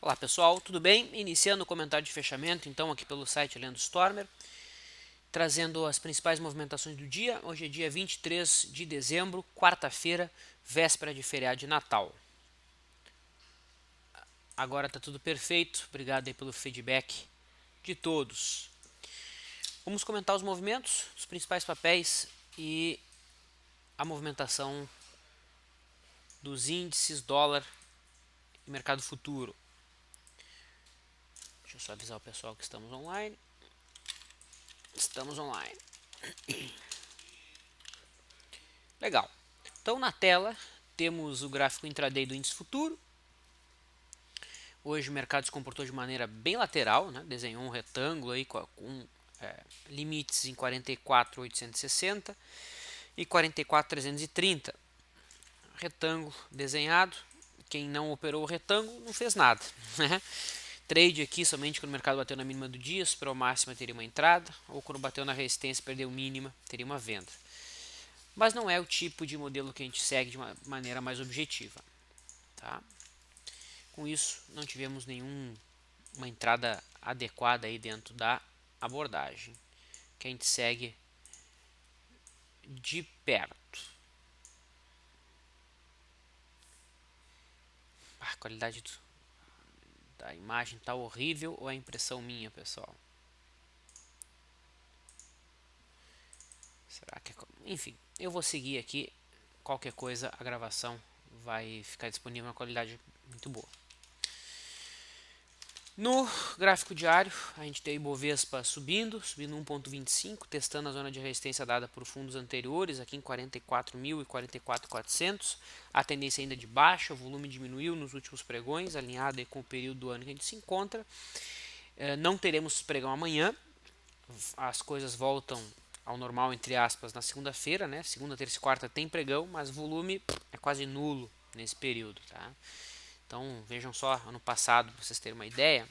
Olá pessoal, tudo bem? Iniciando o comentário de fechamento, então aqui pelo site Leandro Stormer, trazendo as principais movimentações do dia. Hoje é dia 23 de dezembro, quarta-feira, véspera de feriado de Natal. Agora está tudo perfeito, obrigado aí pelo feedback de todos. Vamos comentar os movimentos, os principais papéis e a movimentação dos índices, dólar e mercado futuro. Deixa eu só avisar o pessoal que estamos online. Estamos online. Legal. Então na tela temos o gráfico intraday do índice futuro. Hoje o mercado se comportou de maneira bem lateral, né? Desenhou um retângulo aí com limites em 44.860 e 44.330. Retângulo desenhado. Quem não operou o retângulo não fez nada, né? Trade aqui somente quando o mercado bateu na mínima do dia, superou a máxima, teria uma entrada, ou quando bateu na resistência, perdeu mínima, teria uma venda. Mas não é o tipo de modelo que a gente segue de uma maneira mais objetiva, tá? Com isso, não tivemos nenhuma entrada adequada aí dentro da abordagem, que a gente segue de perto. A qualidade da imagem está horrível ou é impressão minha, pessoal? Será que é... Enfim, eu vou seguir aqui. Qualquer coisa, a gravação vai ficar disponível na qualidade muito boa. No gráfico diário, a gente tem o Ibovespa subindo 1,25, testando a zona de resistência dada por fundos anteriores, aqui em 44.000 e 44.400. A tendência ainda de baixa, o volume diminuiu nos últimos pregões, alinhado com o período do ano que a gente se encontra. Não teremos pregão amanhã, as coisas voltam ao normal, entre aspas, na segunda-feira, né? Segunda, terça e quarta tem pregão, mas o volume é quase nulo nesse período, tá? Então, vejam só, ano passado, para vocês terem uma ideia,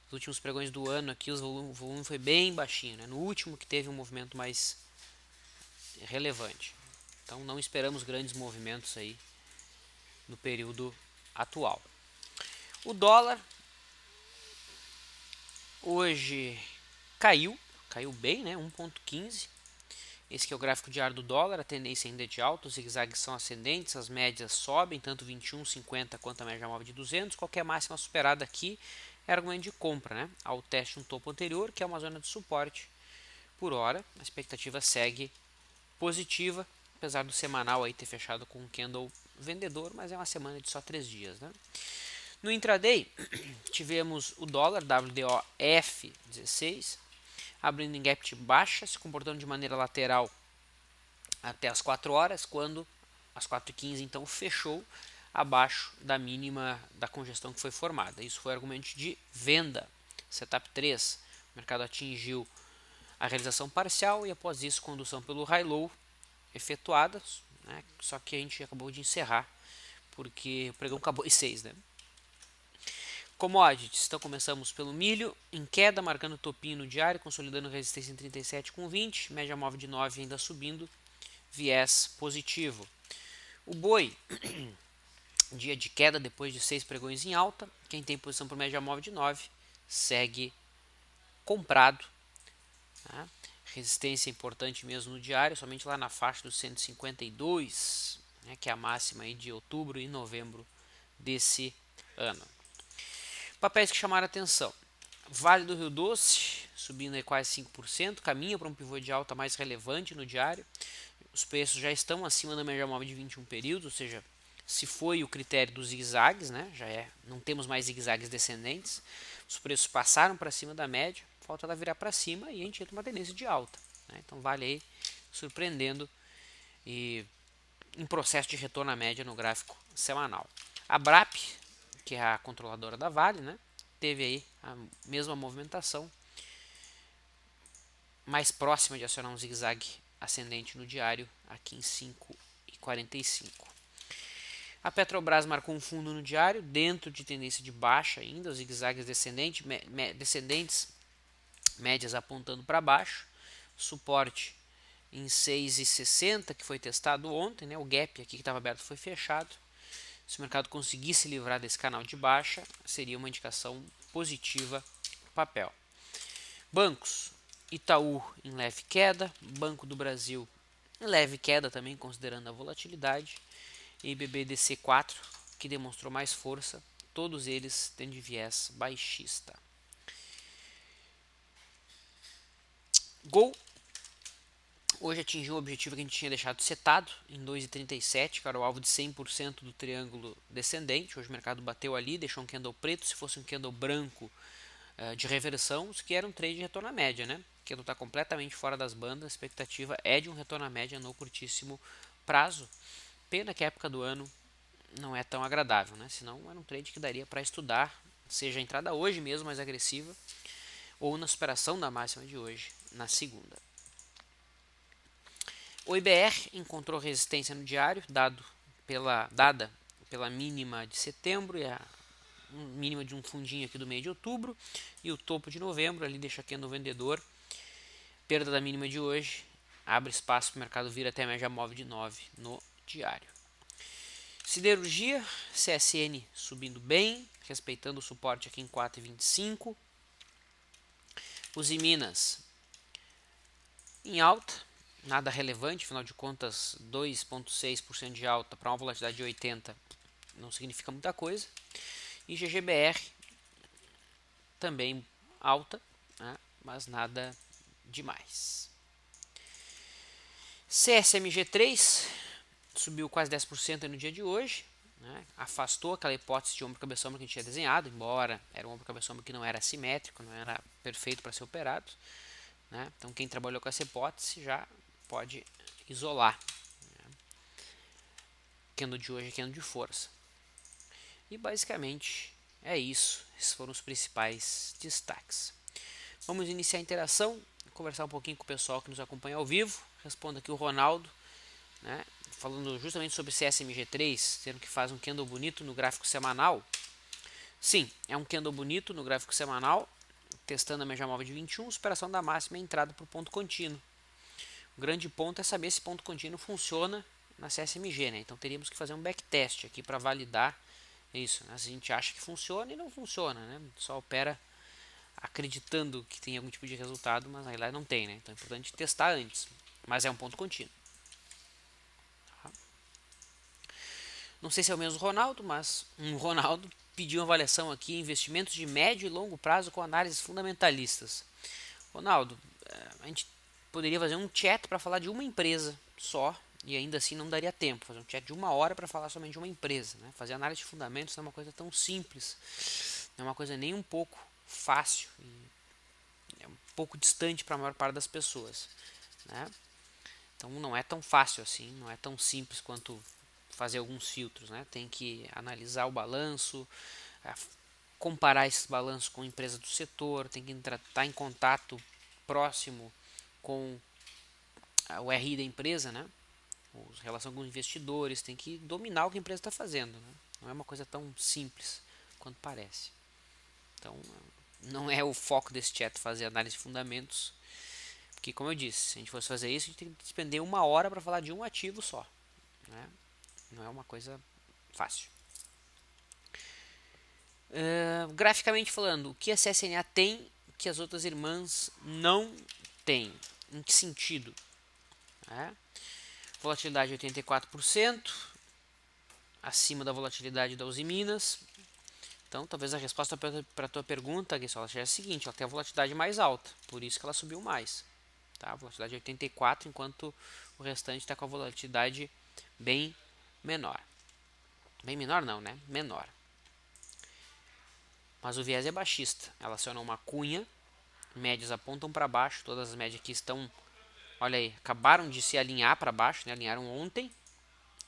os últimos pregões do ano aqui, o volume foi bem baixinho, né? No último que teve um movimento mais relevante. Então, não esperamos grandes movimentos aí no período atual. O dólar hoje caiu bem, né? 1,15. Esse que é o gráfico diário do dólar, a tendência ainda é de alta, os zigue-zagues são ascendentes, as médias sobem, tanto 21, 50 quanto a média móvel de 200. Qualquer máxima superada aqui é argumento de compra, né? Ao teste de um topo anterior, que é uma zona de suporte por hora. A expectativa segue positiva, apesar do semanal aí ter fechado com um candle vendedor, mas é uma semana de só 3 dias, né? No intraday, tivemos o dólar WDOF 16, abrindo em gap de baixa, se comportando de maneira lateral até as 4 horas, quando às 4h15 então fechou abaixo da mínima da congestão que foi formada. Isso foi argumento de venda. Setup 3, o mercado atingiu a realização parcial e após isso condução pelo high-low efetuada, né? Só que a gente acabou de encerrar porque o pregão acabou às 6, né? Commodities, então começamos pelo milho, em queda, marcando topinho no diário, consolidando resistência em 37,20, média móvel de 9 ainda subindo, viés positivo. O boi, dia de queda depois de 6 pregões em alta, quem tem posição por média móvel de 9, segue comprado. Tá? Resistência importante mesmo no diário, somente lá na faixa dos 152, né, que é a máxima aí de outubro e novembro desse ano. Papéis que chamaram a atenção. Vale do Rio Doce, subindo aí quase 5%, caminha para um pivô de alta mais relevante no diário. Os preços já estão acima da média móvel de 21 períodos, ou seja, se foi o critério dos zigue-zagues, né, não temos mais zigue-zagues descendentes. Os preços passaram para cima da média, falta ela virar para cima e a gente entra uma tendência de alta, né? Então vale aí surpreendendo e em processo de retorno à média no gráfico semanal. A BRAP, que é a controladora da Vale, né, teve aí a mesma movimentação, mais próxima de acionar um zigue-zague ascendente no diário, aqui em 5,45. A Petrobras marcou um fundo no diário, dentro de tendência de baixa ainda, os zigue-zagues descendentes, médias apontando para baixo, suporte em 6,60, que foi testado ontem, né, o gap aqui que estava aberto foi fechado. Se o mercado conseguisse livrar desse canal de baixa, seria uma indicação positiva para o papel. Bancos, Itaú em leve queda, Banco do Brasil em leve queda também, considerando a volatilidade, e BBDC4, que demonstrou mais força, todos eles têm de viés baixista. Gol hoje atingiu o objetivo que a gente tinha deixado setado em 2,37, que era o alvo de 100% do triângulo descendente. Hoje o mercado bateu ali, deixou um candle preto. Se fosse um candle branco de reversão, isso que era um trade de retorno à média, né? O candle está completamente fora das bandas, a expectativa é de um retorno à média no curtíssimo prazo. Pena que a época do ano não é tão agradável, né? Senão era um trade que daria para estudar, seja a entrada hoje mesmo mais agressiva, ou na superação da máxima de hoje, na segunda. O IBR encontrou resistência no diário, dada pela mínima de setembro e a mínima de um fundinho aqui do mês de outubro, e o topo de novembro, ali deixa aqui no vendedor, perda da mínima de hoje, abre espaço para o mercado vir até a média móvel de 9 no diário. Siderurgia, CSN subindo bem, respeitando o suporte aqui em 4,25. Os Minas em alta, nada relevante, afinal de contas 2,6% de alta para uma volatilidade de 80 não significa muita coisa. E GGBR também alta, né, mas nada demais. CSMG3 subiu quase 10% no dia de hoje, né, afastou aquela hipótese de ombro-cabeça-ombro que a gente tinha desenhado, embora era um ombro-cabeça-ombro que não era assimétrico, não era perfeito para ser operado. Né? Então quem trabalhou com essa hipótese já pode isolar. Né? Candle de hoje é candle de força. E basicamente é isso. Esses foram os principais destaques. Vamos iniciar a interação, conversar um pouquinho com o pessoal que nos acompanha ao vivo. Responda aqui o Ronaldo, né? Falando justamente sobre CSMG3, tendo que faz um candle bonito no gráfico semanal. Sim, é um candle bonito no gráfico semanal, testando a média móvel de 21, superação da máxima e entrada para o ponto contínuo. O grande ponto é saber se ponto contínuo funciona na CSMG, né? Então teríamos que fazer um backtest aqui para validar isso. Né? A gente acha que funciona e não funciona, né? Só opera acreditando que tem algum tipo de resultado, mas aí lá não tem, né? Então é importante testar antes, mas é um ponto contínuo. Tá? Não sei se é o mesmo Ronaldo, mas um Ronaldo pediu uma avaliação aqui, investimentos de médio e longo prazo com análises fundamentalistas. Ronaldo, a gente poderia fazer um chat para falar de uma empresa só, e ainda assim não daria tempo. Fazer um chat de 1 hora para falar somente de uma empresa. Né? Fazer análise de fundamentos não é uma coisa tão simples, não é uma coisa nem um pouco fácil, é um pouco distante para a maior parte das pessoas. Né? Então não é tão fácil assim, não é tão simples quanto fazer alguns filtros. Né? Tem que analisar o balanço, comparar esses balanços com empresas do setor, tem que estar em contato próximo com o RI da empresa, né? A relação com os investidores, tem que dominar o que a empresa está fazendo. Né? Não é uma coisa tão simples quanto parece. Então, não é o foco desse chat fazer análise de fundamentos, porque, como eu disse, se a gente fosse fazer isso, a gente tem que despender 1 hora para falar de um ativo só. Né? Não é uma coisa fácil. Graficamente falando, o que a CSNA tem que as outras irmãs não têm? Em que sentido? Volatilidade 84%, acima da volatilidade da Usiminas. Então, talvez a resposta para a tua pergunta, Guessol, seja a seguinte: ela tem a volatilidade mais alta, por isso que ela subiu mais. Tá? A volatilidade é 84, enquanto o restante está com a volatilidade bem menor. Bem menor não, né? Menor. Mas o viés é baixista. Ela aciona uma cunha, médias apontam para baixo, todas as médias aqui estão, olha aí, acabaram de se alinhar para baixo, né? Alinharam ontem.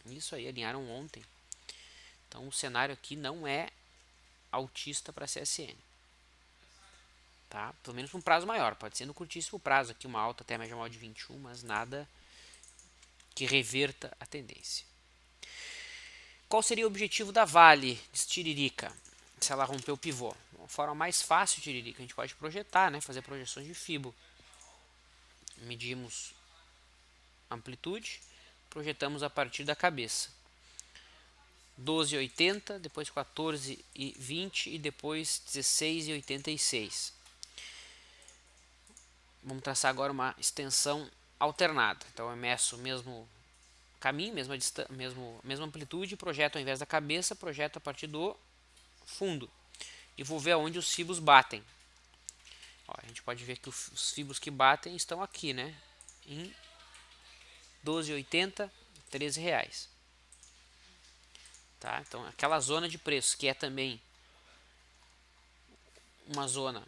Isso aí, alinharam ontem. Então o cenário aqui não é altista para a CSN. Tá? Pelo menos um prazo maior, pode ser no curtíssimo prazo, aqui uma alta até a média móvel de 21, mas nada que reverta a tendência. Qual seria o objetivo da Vale de Tiririca? Se ela romper o pivô. Uma forma mais fácil de Tiririca, a gente pode projetar, né? Fazer projeções de Fibo. Medimos amplitude, projetamos a partir da cabeça. 12,80, depois 14,20 e depois 16,86. Vamos traçar agora uma extensão alternada. Então eu meço o mesmo caminho, mesma amplitude, projeto ao invés da cabeça, projeto a partir do fundo. E vou ver aonde os fibos batem. Ó, a gente pode ver que os fibos que batem estão aqui, né? Em 12,80, R$13. Tá? Então aquela zona de preço que é também uma zona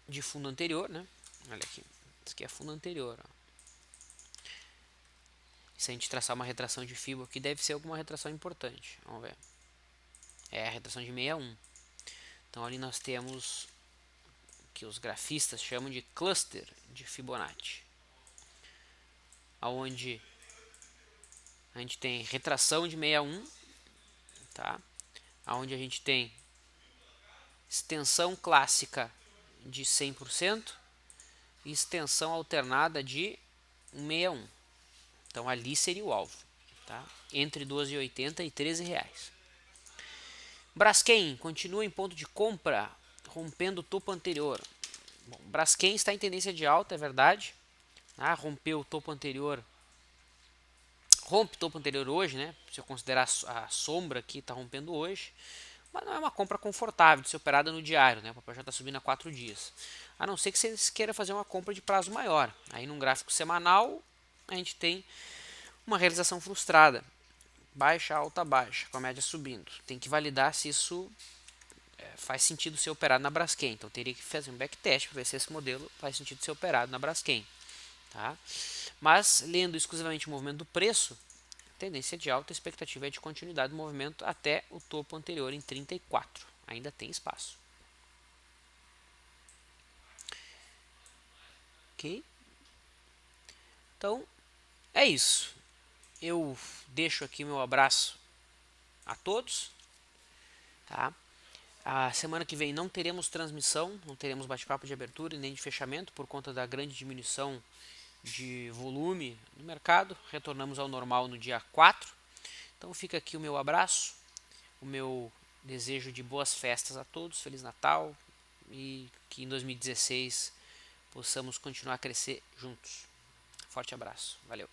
de fundo anterior, né? Olha aqui, isso aqui é fundo anterior. Ó. Se a gente traçar uma retração de fibra aqui, deve ser alguma retração importante. Vamos ver. É a retração de 61. Então ali nós temos que os grafistas chamam de cluster de Fibonacci, aonde a gente tem retração de 61, tá? Aonde a gente tem extensão clássica de 100% e extensão alternada de 61. Então ali seria o alvo, tá? Entre 12,80 e R$13. Braskem continua em ponto de compra, rompendo o topo anterior. Bom, Braskem está em tendência de alta, é verdade. Rompeu o topo anterior. Rompe o topo anterior hoje, né? Se eu considerar a sombra aqui, está rompendo hoje. Mas não é uma compra confortável de ser operada no diário, né? O papel já está subindo há 4 dias. A não ser que você queira fazer uma compra de prazo maior. Aí num gráfico semanal, a gente tem uma realização frustrada. Baixa, alta, baixa, com a média subindo. Tem que validar se isso faz sentido ser operado na Braskem. Então teria que fazer um backtest para ver se esse modelo faz sentido ser operado na Braskem. Tá? Mas lendo exclusivamente o movimento do preço, tendência de alta, a expectativa é de continuidade do movimento até o topo anterior em 34. Ainda tem espaço. Ok? Então é isso. Eu deixo aqui meu abraço a todos. Tá? A semana que vem não teremos transmissão, não teremos bate-papo de abertura e nem de fechamento por conta da grande diminuição de volume no mercado. Retornamos ao normal no dia 4. Então fica aqui o meu abraço, o meu desejo de boas festas a todos, Feliz Natal e que em 2016 possamos continuar a crescer juntos. Forte abraço, valeu!